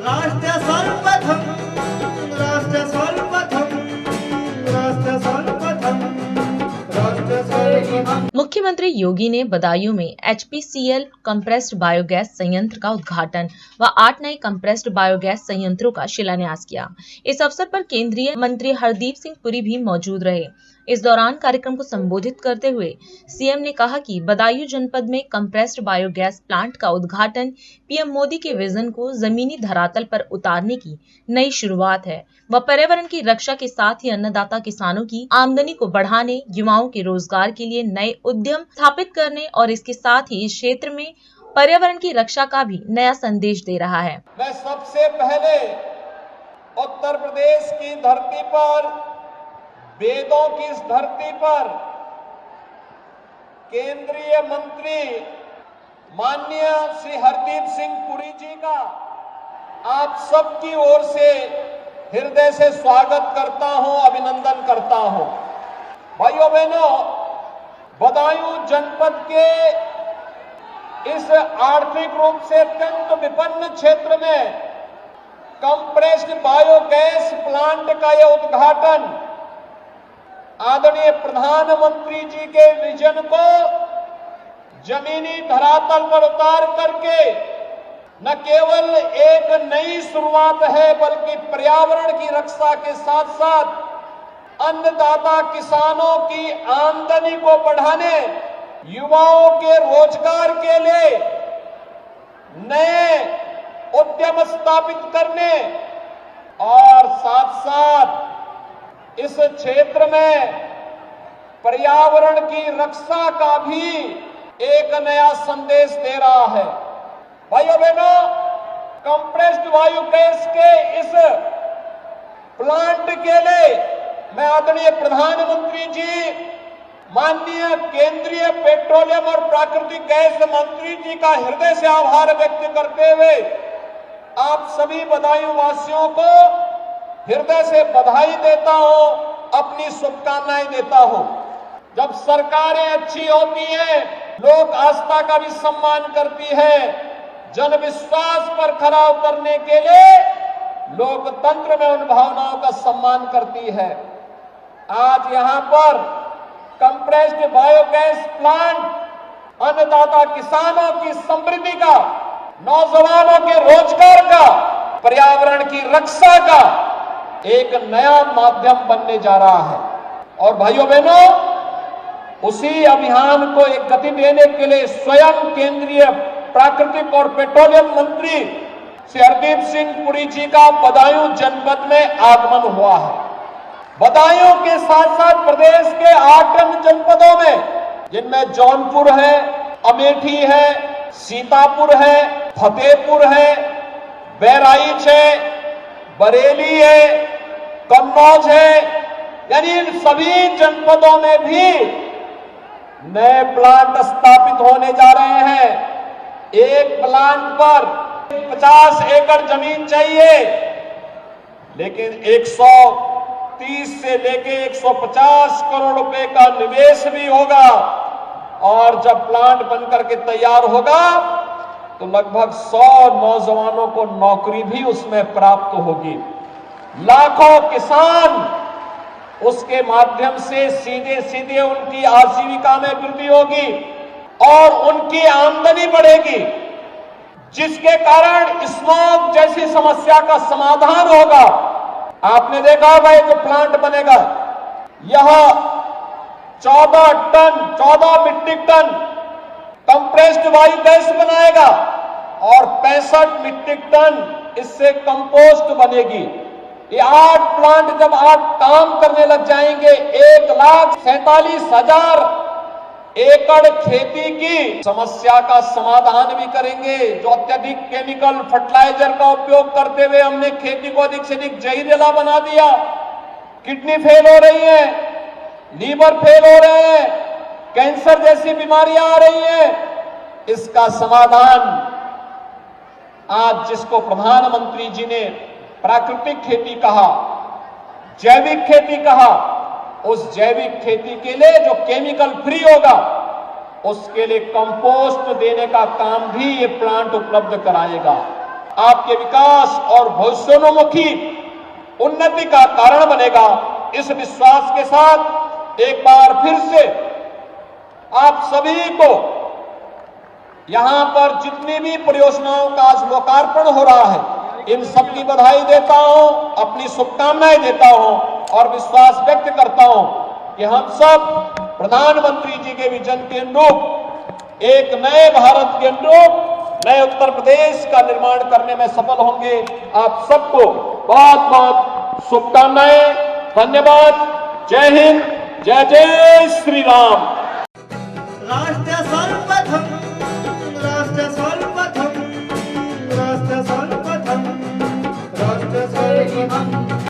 राष्ट्र सर्वप्रथम, राष्ट्र सर्वप्रथम, राष्ट्र सर्वप्रथम, राष्ट्र सर्वप्रथम। मुख्यमंत्री योगी ने बदायूं में HPCL कंप्रेस्ड बायोगैस संयंत्र का उद्घाटन व 8 नए कंप्रेस्ड बायोगैस संयंत्रों का शिलान्यास किया। इस अवसर पर केंद्रीय मंत्री हरदीप सिंह पुरी भी मौजूद रहे। इस दौरान कार्यक्रम को संबोधित करते हुए सीएम ने कहा कि बदायूं जनपद में कंप्रेस्ड बायोगैस प्लांट का उद्घाटन पीएम मोदी के विजन को जमीनी धरातल पर उतारने की नई शुरुआत है व पर्यावरण की रक्षा के साथ ही अन्नदाता किसानों की आमदनी को बढ़ाने, युवाओं के रोजगार के लिए नए उद्यम स्थापित करने और इसके साथ ही इस क्षेत्र में पर्यावरण की रक्षा का भी नया संदेश दे रहा है। मैं सबसे पहले उत्तर प्रदेश की धरती पर, वेदों की इस धरती पर केंद्रीय मंत्री माननीय श्री हरदीप सिंह पुरी जी का आप सबकी ओर से हृदय से स्वागत करता हूं, अभिनंदन करता हूं। भाइयों बहनों, बदायूं जनपद के इस आर्थिक रूप से अत्यंत विपन्न क्षेत्र में कंप्रेस्ड बायोगैस प्लांट का यह उद्घाटन आदरणीय प्रधानमंत्री जी के विजन को जमीनी धरातल पर उतार करके न केवल एक नई शुरुआत है, बल्कि पर्यावरण की रक्षा के साथ साथ अन्नदाता किसानों की आमदनी को बढ़ाने, युवाओं के रोजगार के लिए नए उद्यम स्थापित करने और साथ साथ इस क्षेत्र में पर्यावरण की रक्षा का भी एक नया संदेश दे रहा है। भाइयों बहनों, कंप्रेस्ड बायोगैस के इस प्लांट के लिए मैं आदरणीय प्रधानमंत्री जी, माननीय केंद्रीय पेट्रोलियम और प्राकृतिक गैस मंत्री जी का हृदय से आभार व्यक्त करते हुए आप सभी बदायूं वासियों को हृदय से बधाई देता हूं, अपनी शुभकामनाएं देता हूं। जब सरकारें अच्छी होती हैं, लोक आस्था का भी सम्मान करती है, जन विश्वास पर खरा उतरने के लिए लोकतंत्र में उन भावनाओं का सम्मान करती है। आज यहां पर कंप्रेस्ड बायोगैस प्लांट अन्नदाता किसानों की समृद्धि का, नौजवानों के रोजगार का, पर्यावरण की रक्षा का एक नया माध्यम बनने जा रहा है। और भाइयों बहनों, उसी अभियान को एक गति देने के लिए स्वयं केंद्रीय प्राकृतिक और पेट्रोलियम मंत्री श्री हरदीप सिंह पुरी जी का बदायूं जनपद में आगमन हुआ है। बदायूं के साथ साथ प्रदेश के 8 जनपदों में, जिनमें जौनपुर है, अमेठी है, सीतापुर है, फतेहपुर है, बहराइच है, बरेली है, कन्नौज है, यानी इन सभी जनपदों में भी नए प्लांट स्थापित होने जा रहे हैं। एक प्लांट पर 50 एकड़ जमीन चाहिए, लेकिन 130 से लेके 150 करोड़ रुपए का निवेश भी होगा और जब प्लांट बनकर के तैयार होगा तो लगभग 100 नौजवानों को नौकरी भी उसमें प्राप्त होगी। लाखों किसान उसके माध्यम से सीधे सीधे उनकी आजीविका में वृद्धि होगी और उनकी आमदनी बढ़ेगी, जिसके कारण स्मॉग जैसी समस्या का समाधान होगा। आपने देखा होगा ये जो प्लांट बनेगा, यह 14 मीट्रिक टन कंप्रेस्ड बायोगैस बनाएगा और 65 मीट्रिक टन इससे कंपोस्ट बनेगी। ये 8 प्लांट जब 8 काम करने लग जाएंगे, 1,47,000 एकड़ खेती की समस्या का समाधान भी करेंगे। जो अत्यधिक केमिकल फर्टिलाइजर का उपयोग करते हुए हमने खेती को अधिक से अधिक जहरीला बना दिया, किडनी फेल हो रही है, लीवर फेल हो रहे हैं, कैंसर जैसी बीमारियां आ रही हैं, इसका समाधान आज जिसको प्रधानमंत्री जी ने प्राकृतिक खेती कहा, जैविक खेती कहा, उस जैविक खेती के लिए जो केमिकल फ्री होगा उसके लिए कंपोस्ट देने का काम भी ये प्लांट उपलब्ध कराएगा। आपके विकास और भविष्योन्मुखी उन्नति का कारण बनेगा। इस विश्वास के साथ एक बार फिर से आप सभी को यहां पर जितनी भी परियोजनाओं का आज लोकार्पण हो रहा है, इन सबकी बधाई देता हूं, अपनी शुभकामनाएं देता हूं और विश्वास व्यक्त करता हूं कि हम सब प्रधानमंत्री जी के विजन के अनुरूप एक नए भारत के अनुरूप नए उत्तर प्रदेश का निर्माण करने में सफल होंगे। आप सबको बहुत बहुत शुभकामनाएं, धन्यवाद। जय हिंद, जय जय श्री राम। राष्ट्र सर्वप्रथम, राष्ट्र सर्वप्रथम, राष्ट्र सर्वप्रथम, राष्ट्र सर्वप्रथम।